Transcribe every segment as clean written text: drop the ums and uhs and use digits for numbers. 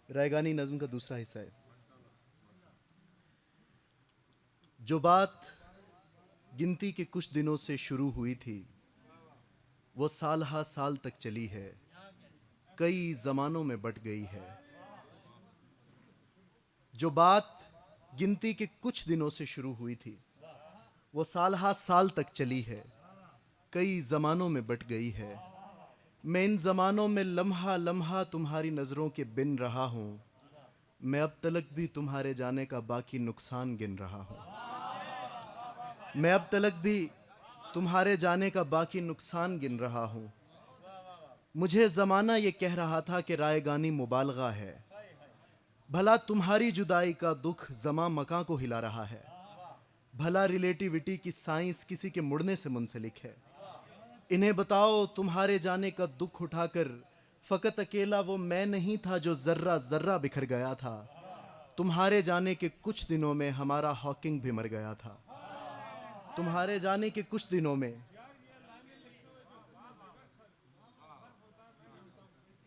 रायगानी नज़्म का दूसरा हिस्सा है। जो बात गिनती के कुछ दिनों से शुरू हुई थी, वो साल हा साल तक चली है, कई ज़मानों में बट गई है। जो बात गिनती के कुछ दिनों से शुरू हुई थी, वो साल हा साल तक चली है, कई ज़मानों में बट गई है। मैं इन ज़मानों में लम्हा लम्हा तुम्हारी नज़रों के बिन रहा हूँ। मैं अब तलक भी तुम्हारे जाने का बाकी नुकसान गिन रहा हूँ। मैं अब तलक भी तुम्हारे जाने का बाकी नुकसान गिन रहा हूँ। मुझे ज़माना ये कह रहा था कि रायगानी मुबालगा है। भला तुम्हारी जुदाई का दुख ज़मा मकां को हिला रहा है। भला रिलेटिविटी की साइंस किसी के मुड़ने से मुंसलिक है। इन्हें बताओ तुम्हारे जाने का दुख उठाकर फ़कत अकेला वो मैं नहीं था जो ज़र्रा ज़र्रा बिखर गया था। तुम्हारे जाने के कुछ दिनों में हमारा हॉकिंग भी मर गया था। तुम्हारे जाने के कुछ दिनों में,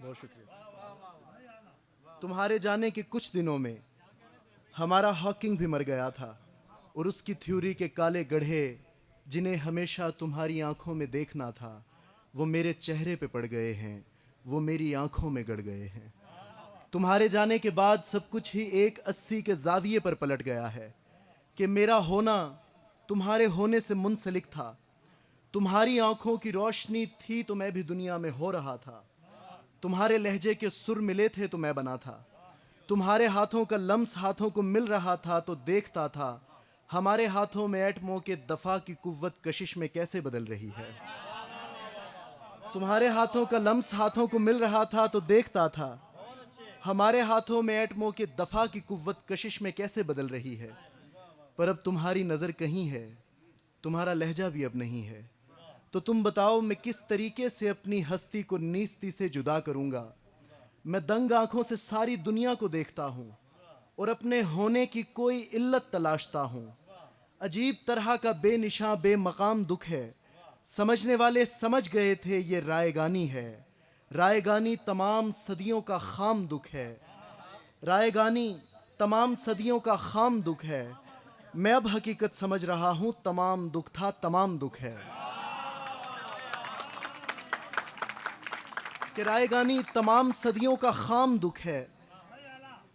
बहुत शुक्रिया, तुम्हारे जाने के कुछ दिनों में हमारा हॉकिंग भी मर गया था। और उसकी थ्योरी के काले गड्ढे जिन्हें हमेशा तुम्हारी आंखों में देखना था, वो मेरे चेहरे पे पड़ गए हैं, वो मेरी आंखों में गड़ गए हैं। तुम्हारे जाने के बाद सब कुछ ही एक 80 के जाविये पर पलट गया है कि मेरा होना तुम्हारे होने से मुंसलिक था। तुम्हारी आंखों की रोशनी थी तो मैं भी दुनिया में हो रहा था। तुम्हारे लहजे के सुर मिले थे तो मैं बना था। तुम्हारे हाथों का लम्स हाथों को मिल रहा था तो देखता था हमारे हाथों में एटमों के दफा की कुव्वत कशिश में कैसे बदल रही है। तुम्हारे हाथों का लम्स हाथों को मिल रहा था तो देखता था हमारे हाथों में एटमों के दफा की कुव्वत कशिश में कैसे बदल रही है। पर अब तुम्हारी नज़र कहीं है, तुम्हारा लहजा भी अब नहीं है। तो तुम बताओ मैं किस तरीके से अपनी हस्ती को नीस्ती से जुदा करूंगा। मैं दंग आंखों से सारी दुनिया को देखता हूँ और अपने होने की कोई इल्लत तलाशता हूँ। अजीब तरह का बेनिशां बेमकाम दुख है। समझने वाले समझ गए थे ये रायगानी है। रायगानी तमाम सदियों का खाम दुख है। रायगानी तमाम सदियों का खाम दुख है। मैं अब हकीकत समझ रहा हूँ तमाम दुख था तमाम दुख है। कि रायगानी तमाम सदियों का खाम दुख है।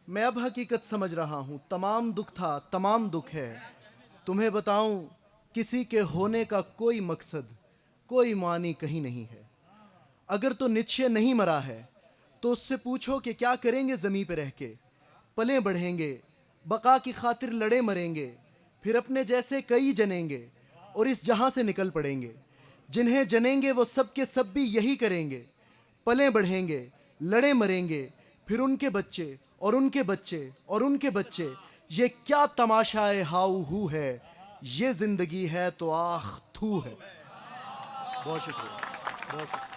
मैं अब हकीकत समझ रहा हूँ तमाम दुख था तमाम दुख है। तुम्हें बताऊं किसी के होने का कोई मकसद कोई मानी कहीं नहीं है। अगर तो निश्चय नहीं मरा है तो उससे पूछो कि क्या करेंगे ज़मीं पे रह के। पले बढ़ेंगे, बका की खातिर लड़े मरेंगे, फिर अपने जैसे कई जनेंगे और इस जहां से निकल पड़ेंगे। जिन्हें जनेंगे वो सब के सब भी यही करेंगे। पले बढ़ेंगे, लड़े मरेंगे, फिर उनके बच्चे और उनके बच्चे और उनके बच्चे। ये क्या तमाशाए हाउ हू है, ये जिंदगी है तो आख थू है। बहुत शुक्रिया, बहुत शुक्रिया।